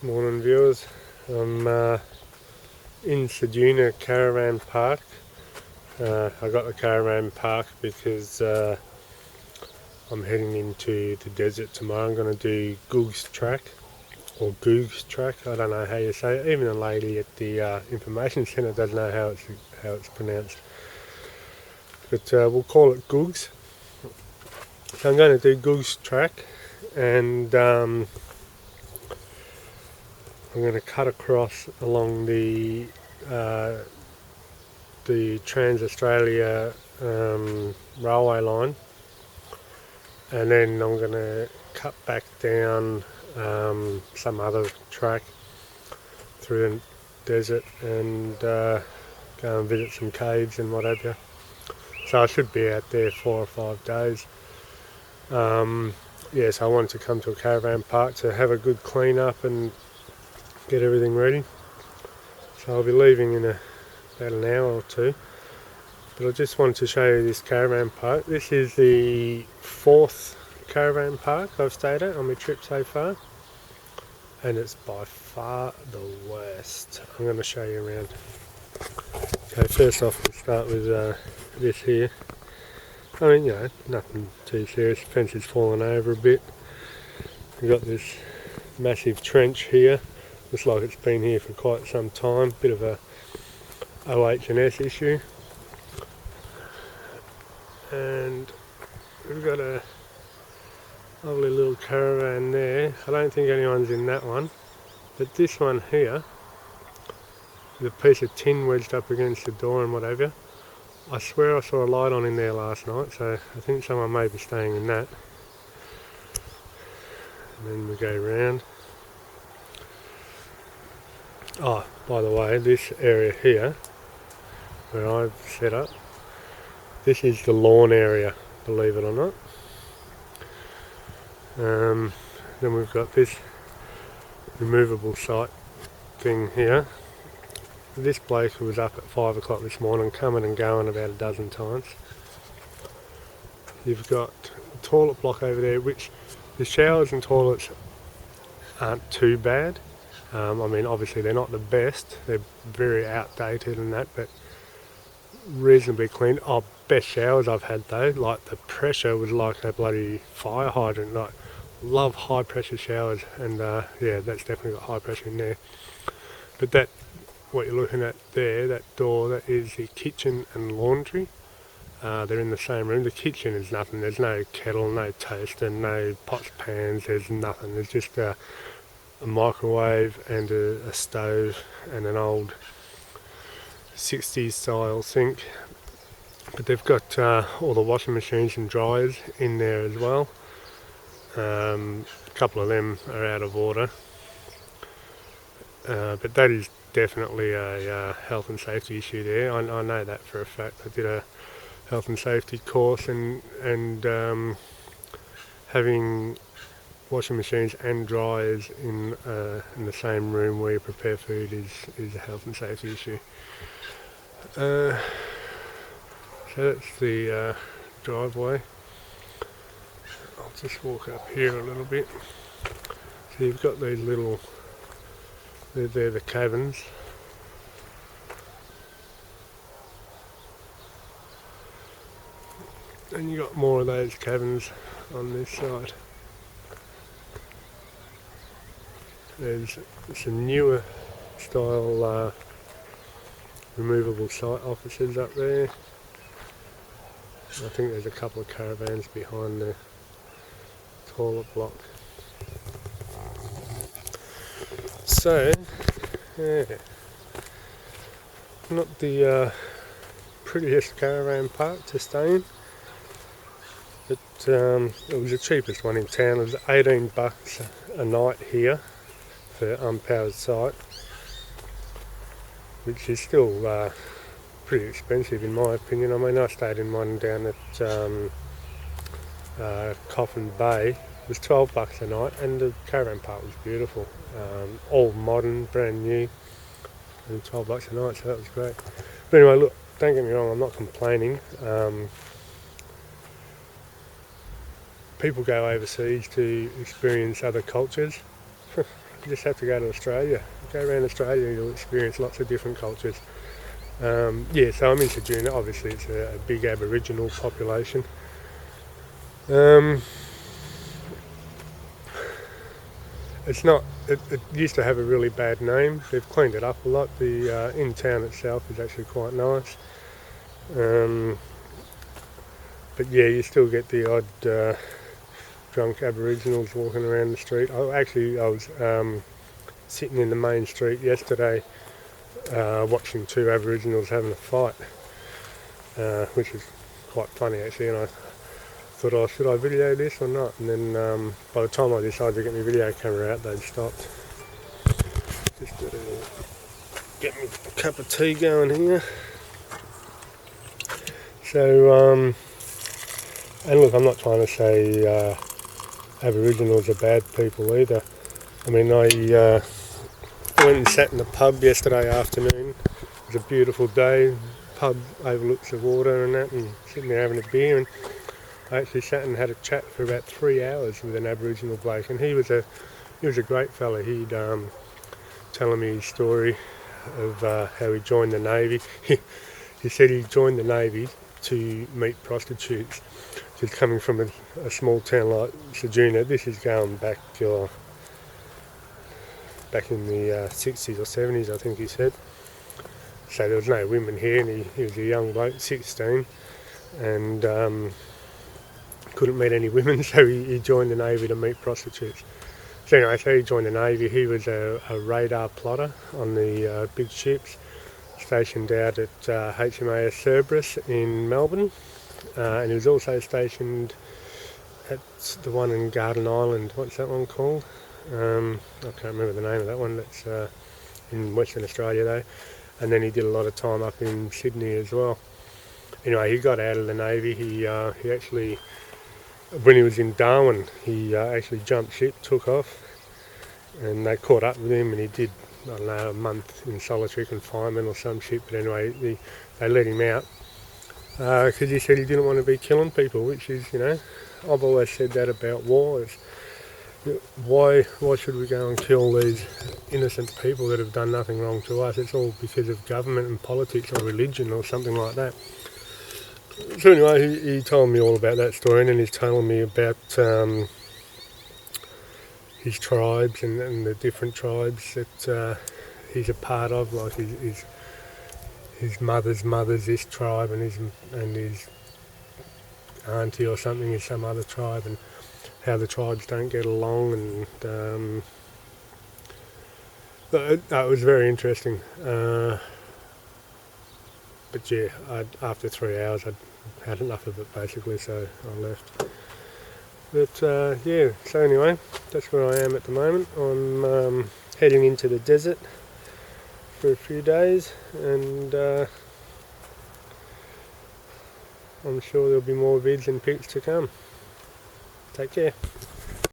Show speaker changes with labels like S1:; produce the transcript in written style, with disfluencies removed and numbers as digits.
S1: Morning viewers, I'm in Ceduna caravan park. I got the caravan park because I'm heading into the desert tomorrow. I'm going to do Goog's track, or Goog's track, I don't know how you say it. Even the lady at the information centre doesn't know how it's pronounced. But we'll call it Goog's. So I'm going to do Goog's track, and I'm going to cut across along the Trans-Australia railway line, and then I'm going to cut back down some other track through the desert and go and visit some caves and what have you. So I should be out there 4 or 5 days. So I wanted to come to a caravan park to have a good clean up and get everything ready. So I'll be leaving in about an hour or two. But I just wanted to show you this caravan park. This is the 4th caravan park I've stayed at on my trip so far, and it's by far the worst. I'm going to show you around. Okay, first off we'll start with this here. I mean, you know, nothing too serious. The fence is falling over a bit. We've got this massive trench here. Looks like it's been here for quite some time. Bit of a OH&S issue. And we've got a lovely little caravan there. I don't think anyone's in that one, but this one here, with a piece of tin wedged up against the door and whatever, I swear I saw a light on in there last night, so I think someone may be staying in that. And then we go round. Oh, by the way, this area here where I've set up, this is the lawn area, believe it or not. Then we've got this removable site thing here. This bloke was up at 5 o'clock this morning, coming and going about a dozen times. You've got a toilet block over there, which the showers and toilets aren't too bad. I mean, obviously they're not the best, they're very outdated and that, but reasonably clean. Oh, best showers I've had though, like the pressure was like a bloody fire hydrant. Like, love high pressure showers, and yeah, that's definitely got high pressure in there. But that, what you're looking at there, that door, that is the kitchen and laundry. They're in the same room. The kitchen is nothing, there's no kettle, no toaster, no pots, pans, there's nothing. There's just a microwave and a stove and an old 60s style sink. But they've got all the washing machines and dryers in there as well. A couple of them are out of order. But that is definitely a health and safety issue there. I know that for a fact. I did a health and safety course, and having washing machines and dryers in the same room where you prepare food is a health and safety issue. So that's the driveway. I'll just walk up here a little bit. So you've got these little, they're the cabins. And you got more of those cabins on this side. There's some newer style removable site offices up there. I think there's a couple of caravans behind the toilet block. So, yeah, not the prettiest caravan park to stay in, but it was the cheapest one in town. It was $18 a night here for unpowered site, which is still pretty expensive in my opinion. I mean, I stayed in one down at Coffin Bay. It was $12 a night, and the caravan park was beautiful, all modern, brand new, and $12 a night, so that was great. But anyway, look, don't get me wrong, I'm not complaining. People go overseas to experience other cultures. You just have to go to Australia. Go around Australia, you'll experience lots of different cultures. Yeah, so I'm in Ceduna. Obviously, it's a big Aboriginal population. It's not. It used to have a really bad name. They've cleaned it up a lot. The in town itself is actually quite nice. But yeah, you still get the odd drunk Aboriginals walking around the street. I was sitting in the main street yesterday watching two Aboriginals having a fight, which was quite funny actually, and I thought, oh, should I video this or not? And then by the time I decided to get my video camera out, they'd stopped. Just get me a cup of tea going here. So, and look, I'm not trying to say Aboriginals are bad people either. I mean, I went and sat in the pub yesterday afternoon. It was a beautiful day. Pub overlooks the water and that, and sitting there having a beer. And I actually sat and had a chat for about 3 hours with an Aboriginal bloke, and he was a great fella. He'd telling me his story of how he joined the Navy. He said he joined the Navy to meet prostitutes. Just coming from a small town like Ceduna, this is going back in the 60s or 70s, I think he said. So there was no women here, and he was a young bloke, 16, and couldn't meet any women, so he joined the Navy to meet prostitutes. So anyway, so he joined the Navy. He was a radar plotter on the big ships, stationed out at HMAS Cerberus in Melbourne, and he was also stationed at the one in Garden Island. What's that one called? I can't remember the name of that one. That's in Western Australia though. And then he did a lot of time up in Sydney as well. Anyway, he got out of the Navy. He actually, when he was in Darwin, he actually jumped ship, took off, and they caught up with him, and he did, I don't know, a month in solitary confinement or some shit. But anyway, they let him out because he said he didn't want to be killing people, which is, you know, I've always said that about war. Why should we go and kill these innocent people that have done nothing wrong to us? It's all because of government and politics or religion or something like that. So anyway, he told me all about that story, and then he's telling me about his tribes and the different tribes that he's a part of, like his mother's this tribe, and his auntie or something is some other tribe, and how the tribes don't get along, and it was very interesting. But yeah, after 3 hours I'd had enough of it basically, so I left. But yeah, so anyway, that's where I am at the moment. I'm heading into the desert for a few days, and I'm sure there'll be more vids and pics to come. Take care.